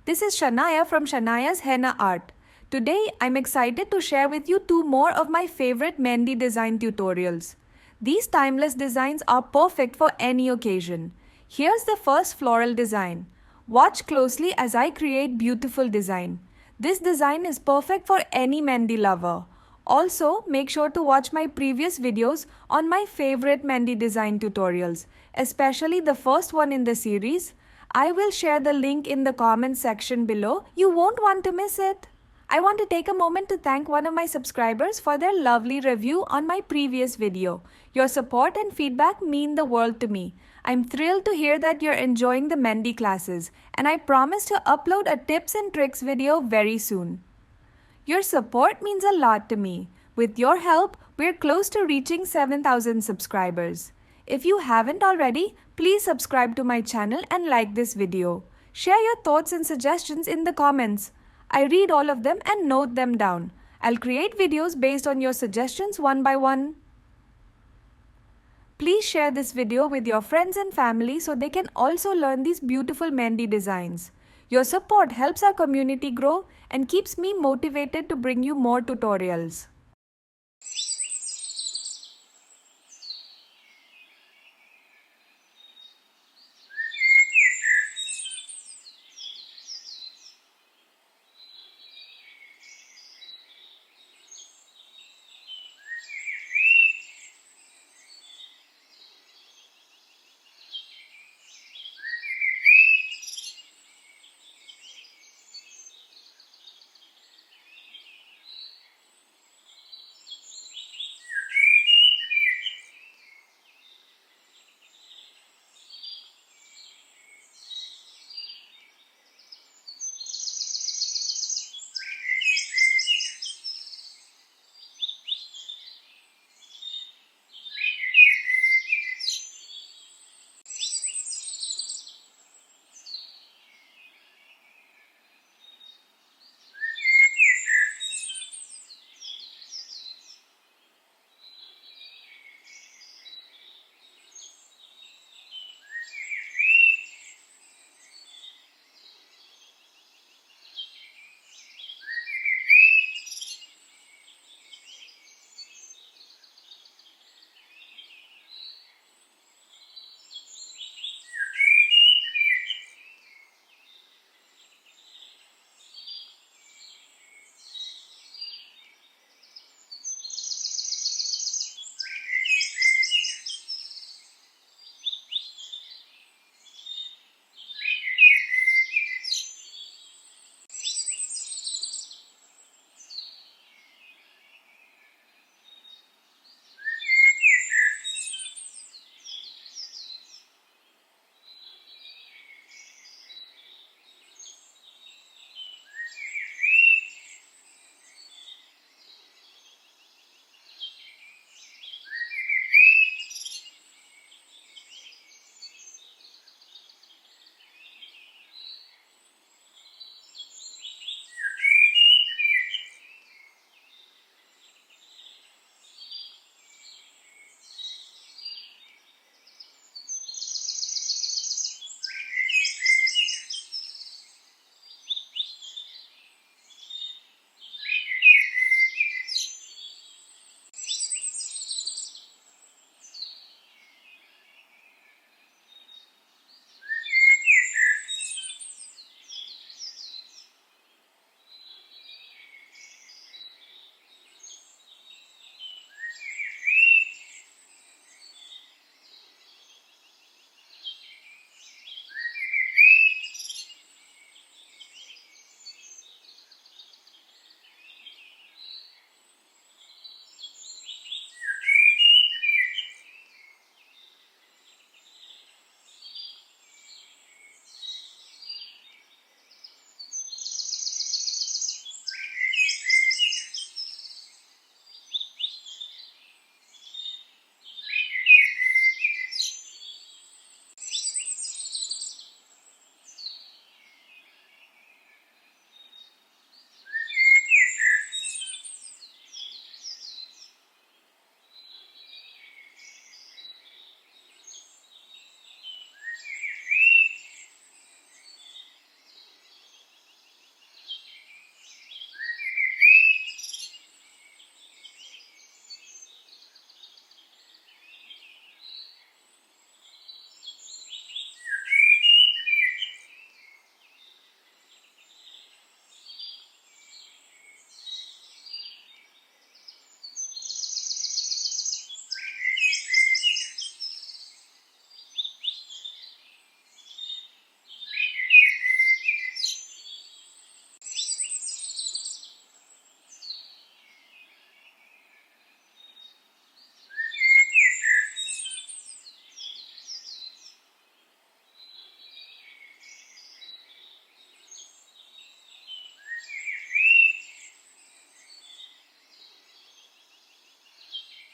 This is Shanaya from Shanaya's Henna Art. Today, I'm excited to share with you two more of my favorite Mehndi design tutorials. These timeless designs are perfect for any occasion. Here's the first floral design. Watch closely as I create beautiful design. This design is perfect for any Mehndi lover. Also, make sure to watch my previous videos on my favorite Mehndi design tutorials, especially the first one in the series. I will share the link in the comment section below. You won't want to miss it. I want to take a moment to thank one of my subscribers for their lovely review on my previous video. Your support and feedback mean the world to me. I'm thrilled to hear that you're enjoying the Mehndi classes, and I promise to upload a tips and tricks video very soon. Your support means a lot to me. With your help, we're close to reaching 7,000 subscribers. If you haven't already, please subscribe to my channel and like this video. Share your thoughts and suggestions in the comments. I read all of them and note them down. I'll create videos based on your suggestions one by one. Please share this video with your friends and family so they can also learn these beautiful Mehndi designs. Your support helps our community grow and keeps me motivated to bring you more tutorials.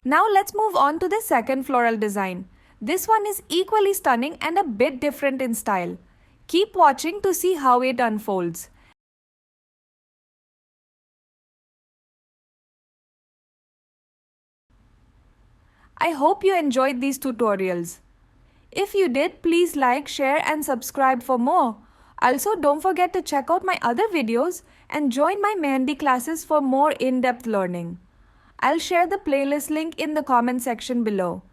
Now let's move on to the second floral design. This one is equally stunning and a bit different in style. Keep watching to see how it unfolds. I hope you enjoyed these tutorials. If you did, please like, share and subscribe for more. Also, don't forget to check out my other videos and join my Mehndi classes for more in-depth learning. I'll share the playlist link in the comment section below.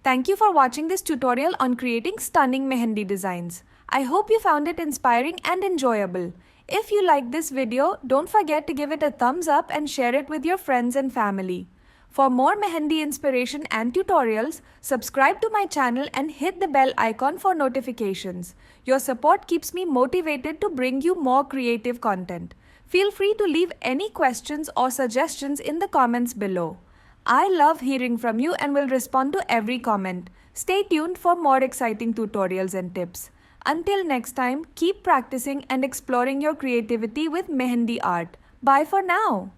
Thank you for watching this tutorial on creating stunning mehendi designs. I hope you found it inspiring and enjoyable. If you liked this video, don't forget to give it a thumbs up and share it with your friends and family. For more mehendi inspiration and tutorials, subscribe to my channel and hit the bell icon for notifications. Your support keeps me motivated to bring you more creative content. Feel free to leave any questions or suggestions in the comments below. I love hearing from you and will respond to every comment. Stay tuned for more exciting tutorials and tips. Until next time, keep practicing and exploring your creativity with mehendi art. Bye for now.